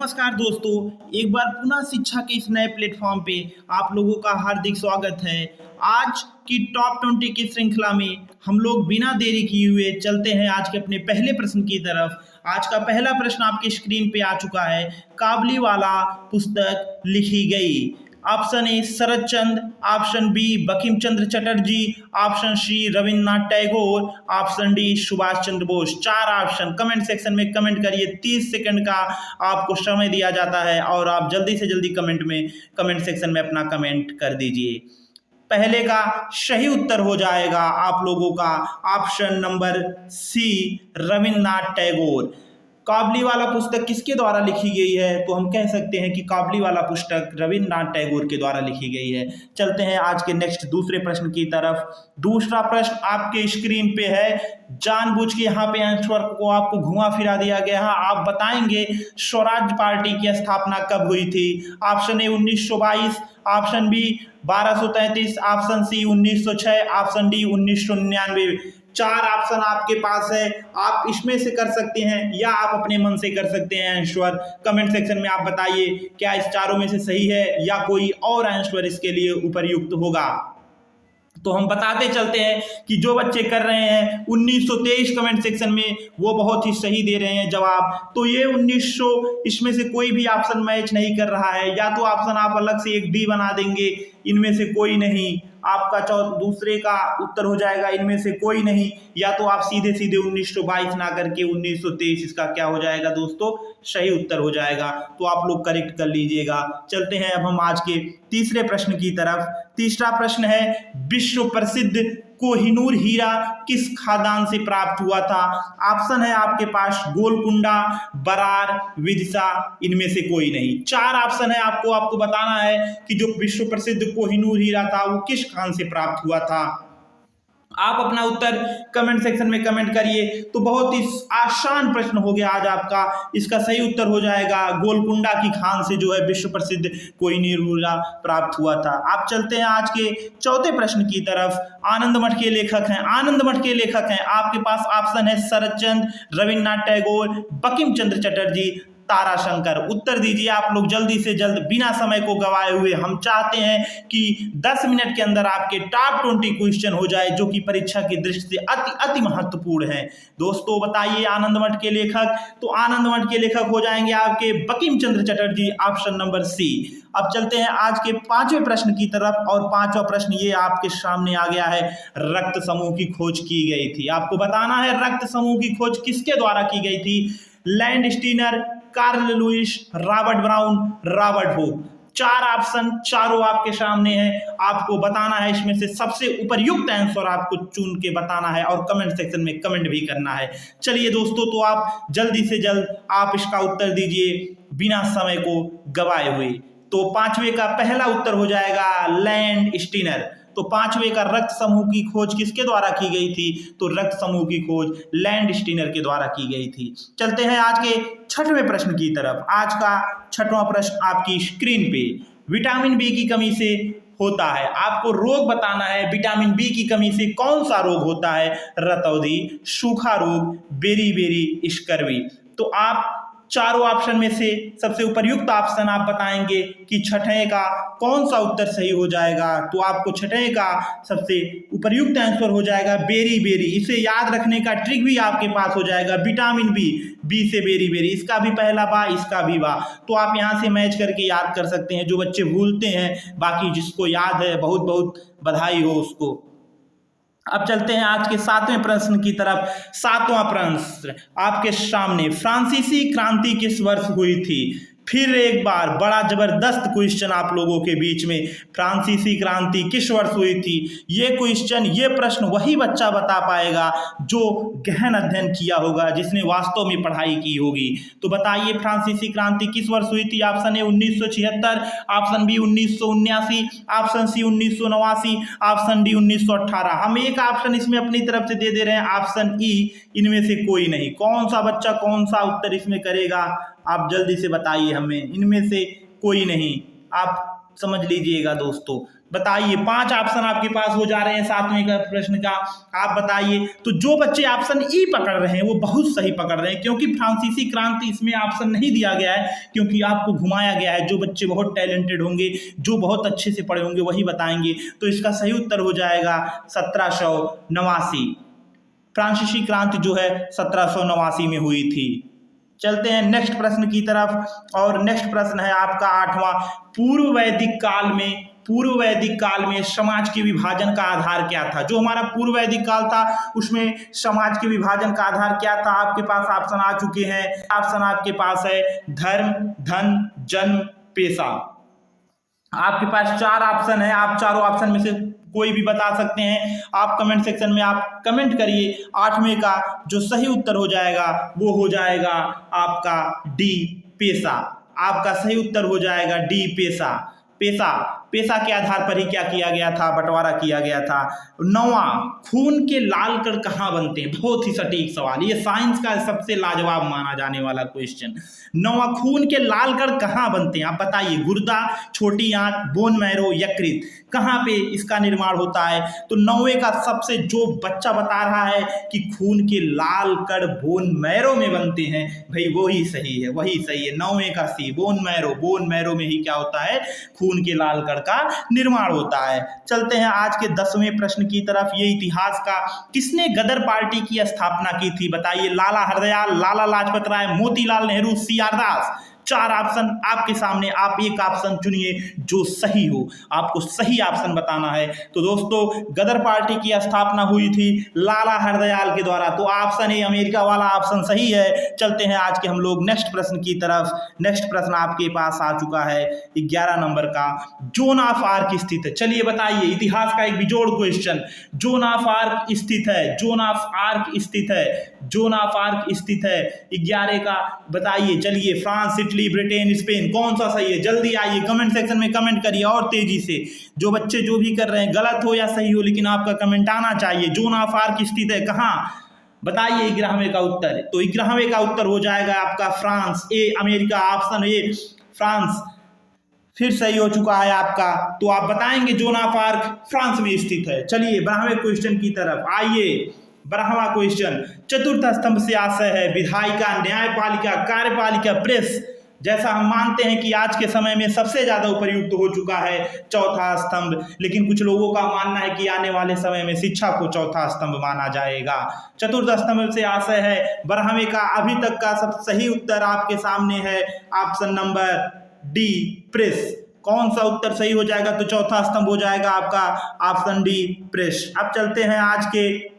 नमस्कार दोस्तों, एक बार पुनः शिक्षा के इस नए प्लेटफॉर्म पे आप लोगों का हार्दिक स्वागत है। आज की टॉप 20 की श्रृंखला में हम लोग बिना देरी किए हुए चलते हैं आज के अपने पहले प्रश्न की तरफ। आज का पहला प्रश्न आपकी स्क्रीन पे आ चुका है। काबुलीवाला पुस्तक लिखी गई। Option A Sharat Chandra, option B Bankim Chandra Chatterjee, option C Rabindranath Tagore, option D Subhash Chandra Bose. चार ऑप्शन कमेंट सेक्शन में कमेंट करिए। 30 सेकंड का आपको समय दिया जाता है और आप जल्दी से जल्दी कमेंट सेक्शन में अपना कमेंट कर दीजिए। पहले का सही उत्तर हो जाएगा आप लोगों का option number C, Rabindranath Tagore. Kabuliwala पुस्तक किसके द्वारा लिखी गई है? तो हम कह सकते हैं कि काबुलीवाला पुस्तक रविन्द्रनाथ टैगोर के द्वारा लिखी गई है। चलते हैं आज के नेक्स्ट दूसरे प्रश्न की तरफ। दूसरा प्रश्न आपके स्क्रीन पे है। जानबूझ के यहाँ पे आंसर को आपको घुमा फिरा दिया गया है। आप बताएंगे स्वराज पार्टी की स्थापना कब हुई थी? Option A 1922, option B 1233, option C 1906, option D 1999। चार ऑप्शन आपके पास है, आप इसमें से कर सकते हैं या आप अपने मन से कर सकते हैं आंसर। कमेंट सेक्शन में आप बताइए क्या इस चारों में से सही है या कोई और आंसर इसके लिए उपयुक्त होगा। तो हम बताते चलते हैं कि जो बच्चे कर रहे हैं 1923 कमेंट सेक्शन में, वो बहुत ही सही दे रहे हैं जवाब। तो ये 1900 इसमें से कोई भी ऑप्शन मैच नहीं कर रहा है। या तो ऑप्शन आप अलग से एक डी बना देंगे, इनमें से कोई नहीं। आपका दूसरे का उत्तर हो जाएगा इनमें से कोई नहीं। या तो आप सीधे सीधे 1922 ना करके 1923 इसका क्या हो जाएगा दोस्तों, सही उत्तर हो जाएगा। तो आप लोग करेक्ट कर लीजिएगा। चलते हैं अब हम आज के तीसरे प्रश्न की तरफ। तीसरा प्रश्न है, विश्व प्रसिद्ध कोहिनूर हीरा किस खादान से प्राप्त हुआ था? ऑप्शन है आपके पास गोलकुंडा, बरार, विदिशा, इनमें से कोई नहीं। चार ऑप्शन है, आपको बताना है कि जो विश्व प्रसिद्ध कोहिनूर हीरा था वो किस खान से प्राप्त हुआ था। आप अपना उत्तर कमेंट सेक्शन में कमेंट करिए। तो बहुत ही आसान प्रश्न हो गया आज आपका। इसका सही उत्तर हो जाएगा गोलकुंडा की खान से जो है विश्व प्रसिद्ध कोहिनूर हीरा प्राप्त हुआ था। आप चलते हैं आज के चौथे प्रश्न की तरफ। आनंद मठ के लेखक हैं आपके पास ऑप्शन है शरद चंद्र, रविन्द्रनाथ टैगोर, बंकिम चंद्र चटर्जी, ताराशंकर। उत्तर दीजिए आप लोग जल्दी से जल्द, बिना समय को गवाए हुए। हम चाहते हैं कि 10 मिनट के अंदर आपके टॉप 20 क्वेश्चन हो जाए जो कि परीक्षा की दृष्टि से अति महत्वपूर्ण है। दोस्तों बताइए आनंद मठ के लेखक। तो आनंद मठ के लेखक हो जाएंगे आपके बंकिम चंद्र चटर्जी, ऑप्शन नंबर सी। अब चलते हैं आज के पांचवें प्रश्न की तरफ। और पांचवा प्रश्न ये आपके सामने आ गया है। रक्त समूह की खोज की गई थी। आपको बताना है रक्त समूह की खोज किसके द्वारा की गई थी? Landsteiner, Carl Lewis, Robert Brown, Robert Hooke. चार ऑप्शन चारों आपके सामने हैं। आपको बताना है इसमें से सबसे उपयुक्त आंसर आपको चुन के बताना है और कमेंट सेक्शन में कमेंट भी करना है। चलिए दोस्तों, तो आप जल्दी से जल्द आप इसका उत्तर दीजिए बिना समय को गवाए हुए। तो पांचवे का पहला उत्तर हो जाएगा लैंड स्टीनर। तो पांचवे का रक्त समूह की खोज किसके द्वारा की गई थी? तो रक्त समूह की खोज लैंड स्टीनर के द्वारा की गई थी। चलते हैं आज के छठवें प्रश्न की तरफ। आज का छठवां प्रश्न आपकी स्क्रीन पे। विटामिन बी की कमी से होता है, आपको रोग बताना है। विटामिन बी की कमी से कौन सा रोग होता है? रतौंधी, सूखा रोग, बेरी स्कर्वी। तो आप चारों ऑप्शन में से सबसे उपयुक्त ऑप्शन आप बताएंगे कि छठे का कौन सा उत्तर सही हो जाएगा। तो आपको छठे का सबसे उपयुक्त आंसर हो जाएगा बेरी। इसे याद रखने का ट्रिक भी आपके पास हो जाएगा। विटामिन बी से बेरी, इसका भी पहला बा, इसका भी बा। तो आप यहाँ से मैच करके याद कर सकते हैं। जो बच्चे भूलते हैं, बाकी जिसको याद है बहुत बहुत बधाई हो उसको। अब चलते हैं आज के सातवें प्रश्न की तरफ। सातवां प्रश्न आपके सामने, फ्रांसीसी क्रांति किस वर्ष हुई थी? फिर एक बार बड़ा जबरदस्त क्वेश्चन आप लोगों के बीच में। फ्रांसीसी क्रांति किस वर्ष हुई थी? ये क्वेश्चन, ये प्रश्न वही बच्चा बता पाएगा जो गहन अध्ययन किया होगा, जिसने वास्तव में पढ़ाई की होगी। तो बताइए फ्रांसीसी क्रांति किस वर्ष हुई थी? Option A 1976, option B 1979, option C 1989, option D 1918। हम एक ऑप्शन इसमें अपनी तरफ से दे दे रहे हैं, ऑप्शन ई। इनमें से कोई नहीं। कौन सा बच्चा कौन सा उत्तर इसमें करेगा? आप जल्दी से बताइए हमें। इनमें से कोई नहीं। आप समझ लीजिएगा दोस्तों। बताइए, 5 ऑप्शन आपके पास हो जा रहे हैं 7वें का प्रश्न का। आप बताइए, तो जो बच्चे ऑप्शन ई पकड़ रहे हैं वो बहुत सही पकड़ रहे हैं, क्योंकि फ्रांसीसी क्रांति इसमें ऑप्शन नहीं दिया गया है, क्योंकि आपको घुमाया गया है। जो बच्चे बहुत टैलेंटेड होंगे, जो बहुत अच्छे से पढ़े होंगे, वही बताएंगे। तो इसका सही उत्तर हो जाएगा 1789। फ्रांसीसी क्रांति जो है 1789 में हुई थी। चलते हैं नेक्स्ट प्रश्न की तरफ, और नेक्स्ट प्रश्न है आपका 8वां। पूर्व वैदिक काल में समाज के विभाजन का आधार क्या था? जो हमारा पूर्व वैदिक काल था उसमें समाज के विभाजन का आधार क्या था? आपके पास ऑप्शन आ चुके हैं। ऑप्शन आपके पास है धर्म, धन, जन्म, पेशा। आपके पास 4 ऑप्शन है। आप चारों ऑप्शन में से कोई भी बता सकते हैं। आप कमेंट सेक्शन में आप कमेंट करिए। 8वें का जो सही उत्तर हो जाएगा वो हो जाएगा आपका डी, पेशा। आपका सही उत्तर हो जाएगा डी, पेशा। पेशा के आधार पर ही क्या किया गया था? बंटवारा किया गया था। 9वां, खून के लाल कण कहाँ बनते हैं? बहुत ही सटीक सवाल, ये साइंस का सबसे लाजवाब माना जाने वाला क्वेश्चन। 9वां, खून के लाल कण कहाँ बनते हैं? आप बताइए। गुर्दा, छोटी आंत, बोन मैरो, यकृत, कहाँ पे इसका निर्माण होता है? तो 9वें का सबसे जो बच्चा बता रहा है कि खून के लाल कण बोन मैरो में बनते हैं, भाई वही सही है, वही सही है। 9वें का सी, बोन मैरो में ही क्या होता है? खून के लाल कण का निर्माण होता है। चलते हैं आज के 10वें प्रश्न की तरफ। ये इतिहास का, किसने गदर पार्टी की स्थापना की थी? बताइए। लाला हरदयाल, लाला लाजपत राय, मोतीलाल नेहरू, सी.आर. दास। 4 ऑप्शन आपके सामने, आप एक ऑप्शन चुनिए जो सही हो। आपको सही ऑप्शन बताना है। तो दोस्तों, गदर पार्टी की स्थापना हुई थी लाला हरदयाल के द्वारा। तो ऑप्शन ए, अमेरिका वाला ऑप्शन सही है। चलते हैं आज के हम लोग नेक्स्ट प्रश्न की तरफ। नेक्स्ट प्रश्न आपके पास आ चुका है 11 नंबर का। जोन ऑफ आर्क स्थित है। चलिए बताइए, इतिहास का एक बिजोड़ क्वेश्चन। जोन ऑफ आर्क स्थित है, जोन ऑफ आर्क स्थित है, जोन ऑफ आर्क स्थित है 11 का। बताइए। चलिए, फ्रांस, इटली, ब्रिटेन, स्पेन, कौन सा सही है? जल्दी आइए, कमेंट सेक्शन में कमेंट करिए और तेजी से। जो बच्चे जो भी कर रहे हैं, गलत हो या सही हो, लेकिन आपका कमेंट आना चाहिए। जोन ऑफ आर्क स्थित है कहाँ? बताइए 11वें का उत्तर। तो 11वें का उत्तर हो जाएगा आपका France. A, America. Option A, France फिर सही हो चुका है आपका। तो आप बताएंगे जोन ऑफ आर्क फ्रांस में स्थित है। चलिए 12वें क्वेश्चन की तरफ आइए। 12वां क्वेश्चन, चतुर्थ स्तंभ से आशय है विधायिका, न्यायपालिका, कार्यपालिका, प्रेस। जैसा हम मानते हैं कि आज के समय में सबसे ज्यादा उपयुक्त हो चुका है चौथा स्तंभ, लेकिन कुछ लोगों का मानना है कि आने वाले समय में शिक्षा को चौथा स्तंभ माना जाएगा। चतुर्थ स्तंभ से आशय है 12वें का अभी तक का सब सही उत्तर आपके सामने है ऑप्शन नंबर डी, प्रेस। कौन सा उत्तर सही हो जाएगा? तो चौथा स्तंभ हो जाएगा आपका ऑप्शन डी, प्रेस। अब चलते हैं आज के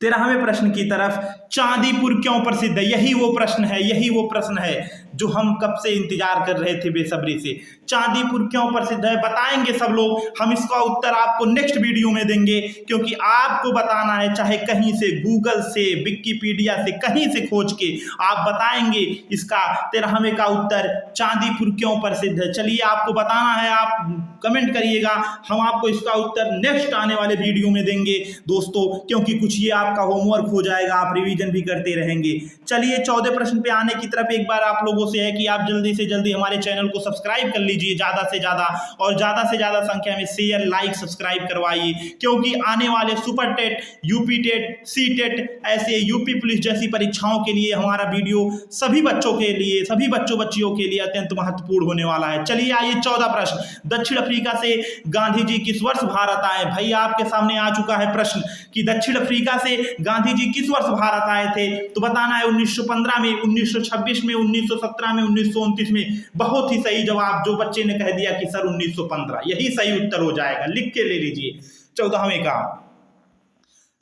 13वें प्रश्न की तरफ। चांदीपुर क्यों प्रसिद्ध है? यही वो प्रश्न है, यही वो प्रश्न है जो हम कब से इंतजार कर रहे थे बेसब्री से। चांदीपुर क्यों प्रसिद्ध है? बताएंगे सब लोग। हम इसका उत्तर आपको नेक्स्ट वीडियो में देंगे, क्योंकि आपको बताना है, चाहे कहीं से, गूगल से, विकिपीडिया से, कहीं से खोज के आप बताएंगे इसका 13वें का उत्तर चांदीपुर क्यों प्रसिद्ध है। चलिए, आपको बताना है, आप कमेंट करिएगा। हम आपको इसका उत्तर नेक्स्ट आने वाले वीडियो में देंगे दोस्तों, क्योंकि कुछ ये आपका होमवर्क हो जाएगा, आप रिवीजन भी करते रहेंगे। चलिए 14 प्रश्न पे आने की तरफ एक बार आप लोगों से है कि आप जल्दी से जल्दी हमारे चैनल को सब्सक्राइब कर लीजिए ज्यादा से ज्यादा, और ज्यादा से ज्यादा संख्या में शेयर, लाइक, सब्सक्राइब करवाइए, क्योंकि आने वाले super TET, UP TET, CTET, ऐसे यूपी पुलिस जैसी परीक्षाओं के लिए हमारा वीडियो सभी बच्चों के लिए, सभी बच्चों बच्चियों के लिए अत्यंत महत्वपूर्ण होने वाला है। चलिए आइए 14 प्रश्न। दक्षिण अफ्रीका से गांधी जी किस वर्ष भारत आए? भाई आपके सामने आ चुका है प्रश्न कि दक्षिण अफ्रीका से गांधी जी किस वर्ष भारत आए थे? तो बताना है 1915 में, 1926 में, 1917 में, 1929 में। बहुत ही सही जवाब जो बच्चे ने कह दिया कि सर 1915, यही सही उत्तर हो जाएगा। लिख के ले लीजिए। 14वें का,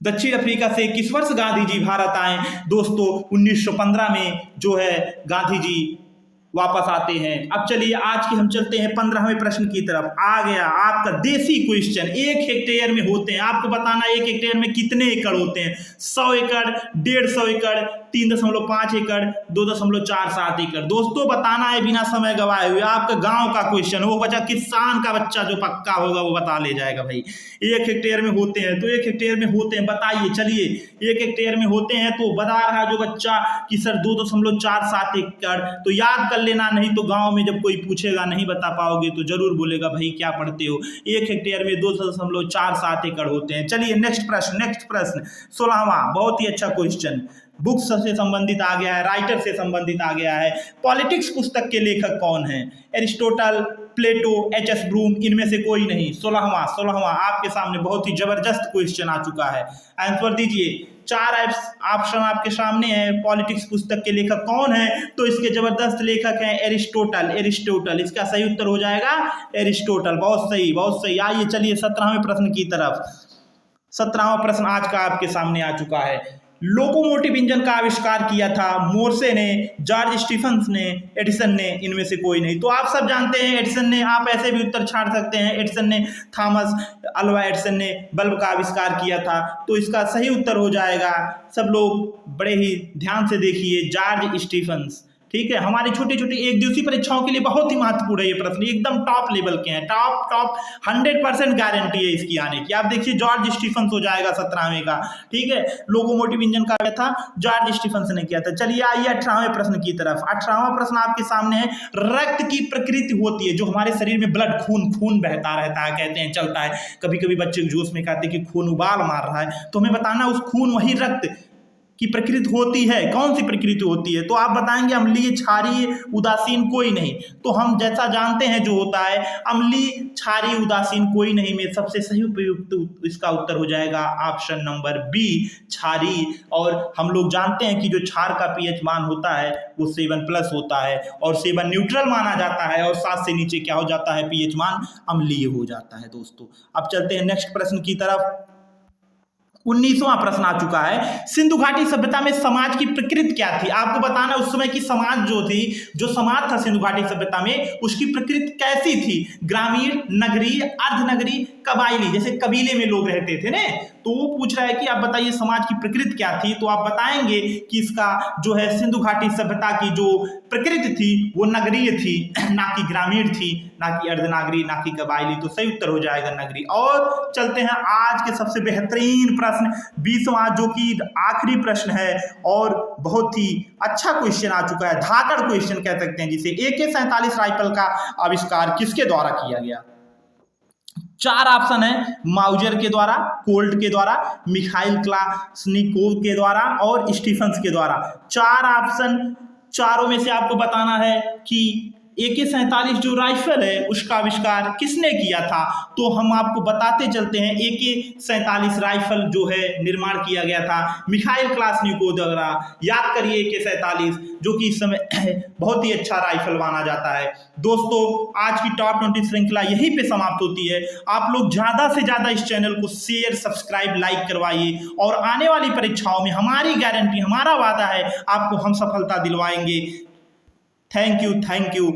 दक्षिण अफ्रीका से किस वर्ष गांधी जी भारत आए? दोस्तों 1915 में जो है गांधी जी वापस आते हैं। अब चलिए आज के हम चलते हैं 15वें प्रश्न की तरफ। आ गया आपका देसी क्वेश्चन। 1 हेक्टेयर में होते हैं, आपको बताना 1 हेक्टेयर में कितने एकड़ होते हैं? 100 एकड़, 150 एकड़, 3.5 एकड़, 2.47 एकड़। दोस्तों बताना है बिना समय गवाए हुए। आपका गांव का क्वेश्चन, वो बच्चा किसान का बच्चा जो पक्का होगा वो बता ले जाएगा। भाई 1 हेक्टेयर में होते हैं, तो 1 हेक्टेयर में होते हैं, बताइए। चलिए 1 हेक्टेयर में होते हैं तो बता रहा है जो बच्चा कि सर 2.47 एकड़। तो याद कर कर लेना, नहीं तो गांव में जब कोई पूछेगा नहीं बता पाओगे तो जरूर बोलेगा भाई क्या पढ़ते हो। 1 हेक्टेयर में 2.47 एकड़ होते हैं। चलिए नेक्स्ट प्रश्न 16वां, बहुत ही अच्छा क्वेश्चन, बुक्स से संबंधित आ गया है, राइटर से संबंधित आ गया है। पॉलिटिक्स पुस्तक के लेखक कौन है? एरिस्टोटल, प्लेटो, एच.एस. ब्रूम, इनमें से कोई नहीं। 16वां आपके सामने बहुत ही जबरदस्त क्वेश्चन आ चुका है। आंसर दीजिए। 4 ऑप्शन आपके सामने है। पॉलिटिक्स पुस्तक के लेखक कौन है? तो इसके जबरदस्त लेखक हैं एरिस्टोटल। इसका सही उत्तर हो जाएगा एरिस्टोटल। बहुत सही। आइए चलिए 17वें प्रश्न की तरफ। 17वां प्रश्न आज का आपके सामने आ चुका है। लोकोमोटिव इंजन का आविष्कार किया था मोर्से ने, जॉर्ज स्टीफंस ने, एडिसन ने, इनमें से कोई नहीं। तो आप सब जानते हैं एडिसन ने, आप ऐसे भी उत्तर छाड़ सकते हैं। एडिसन ने, थॉमस अल्वा एडिसन ने बल्ब का आविष्कार किया था। तो इसका सही उत्तर हो जाएगा, सब लोग बड़े ही ध्यान से देखिए, जॉर्ज स्टीफंस। ठीक है, हमारी छोटी छोटी एक दिवसीय परीक्षाओं के लिए बहुत ही महत्वपूर्ण है ये प्रश्न, एकदम टॉप लेवल के हैं, टॉप 100% गारंटी है इसकी आने की। आप देखिए जॉर्ज स्टीफंस हो जाएगा 17वें का। ठीक है, लोकोमोटिव इंजन का क्या था? जॉर्ज स्टीफंस ने किया था। चलिए आइए 18वें प्रश्न की तरफ। 18वां प्रश्न आपके सामने है। रक्त की प्रकृति होती है, जो हमारे शरीर में ब्लड खून बहता रहता है, कहते हैं चलता है, कभी कभी बच्चे जोश में कहते हैं कि खून उबाल मार रहा है, तो हमें बताना उस खून वही रक्त की प्रकृति होती है, कौन सी प्रकृति होती है? तो आप बताएंगे अम्लीय, क्षारीय, उदासीन, कोई नहीं। तो हम जैसा जानते हैं जो होता है अम्लीय, क्षारीय, उदासीन, कोई नहीं में सबसे सही उपयुक्त इसका उत्तर हो जाएगा ऑप्शन नंबर बी, क्षारीय। और हम लोग जानते हैं कि जो क्षार का पीएच मान होता है वो 7+ होता है, और 7 न्यूट्रल माना जाता है, और 7 से नीचे क्या हो जाता है? पीएच मान अम्लीय हो जाता है। दोस्तों अब चलते हैं नेक्स्ट प्रश्न की तरफ। 19वां प्रश्न आ चुका है। सिंधु घाटी सभ्यता में समाज की प्रकृति क्या थी? आपको बताना उस समय की समाज जो समाज था सिंधु घाटी सभ्यता में, उसकी प्रकृति कैसी थी? ग्रामीण, नगरीय, अर्धनगरीय, कबायली, जैसे कबीले में लोग रहते थे ना, तो वो पूछ रहा है कि आप बताइए समाज की प्रकृति क्या थी। तो आप बताएंगे कि इसका जो है सिंधु घाटी सभ्यता की जो प्रकृति थी वो नगरीय थी, ना कि ग्रामीण थी, ना कि अर्धनागरी, ना कि कबायली। तो सही उत्तर हो जाएगा नगरी। और चलते हैं आज के सबसे बेहतरीन प्रश्न 20वां, जो कि आखिरी प्रश्न है और बहुत ही अच्छा क्वेश्चन आ चुका है, धाकड़ क्वेश्चन कह सकते हैं जिसे। AK-47 राइफल का आविष्कार किसके द्वारा किया गया? 4 ऑप्शन है, माउजर के द्वारा, कोल्ट के द्वारा, मिखाइल क्लाशनिकोव के द्वारा और स्टीफंस के द्वारा। 4 ऑप्शन, चारों में से आपको बताना है कि AK-47 जो राइफल है उसका आविष्कार किसने किया था। तो हम आपको बताते चलते हैं, AK-47 राइफल जो है निर्माण किया गया था मिखाइल क्लाशनिकोव द्वारा। याद करिए AK-47, जो कि इस समय बहुत ही अच्छा राइफल माना जाता है। दोस्तों आज की टॉप 20 श्रृंखला यहीं पे समाप्त होती है। आप लोग ज़्यादा से ज़्यादा इस चैनल को शेयर, सब्सक्राइब, लाइक करवाइए, और आने वाली परीक्षाओं में हमारी गारंटी, हमारा वादा है, आपको हम सफलता दिलवाएंगे। Thank you.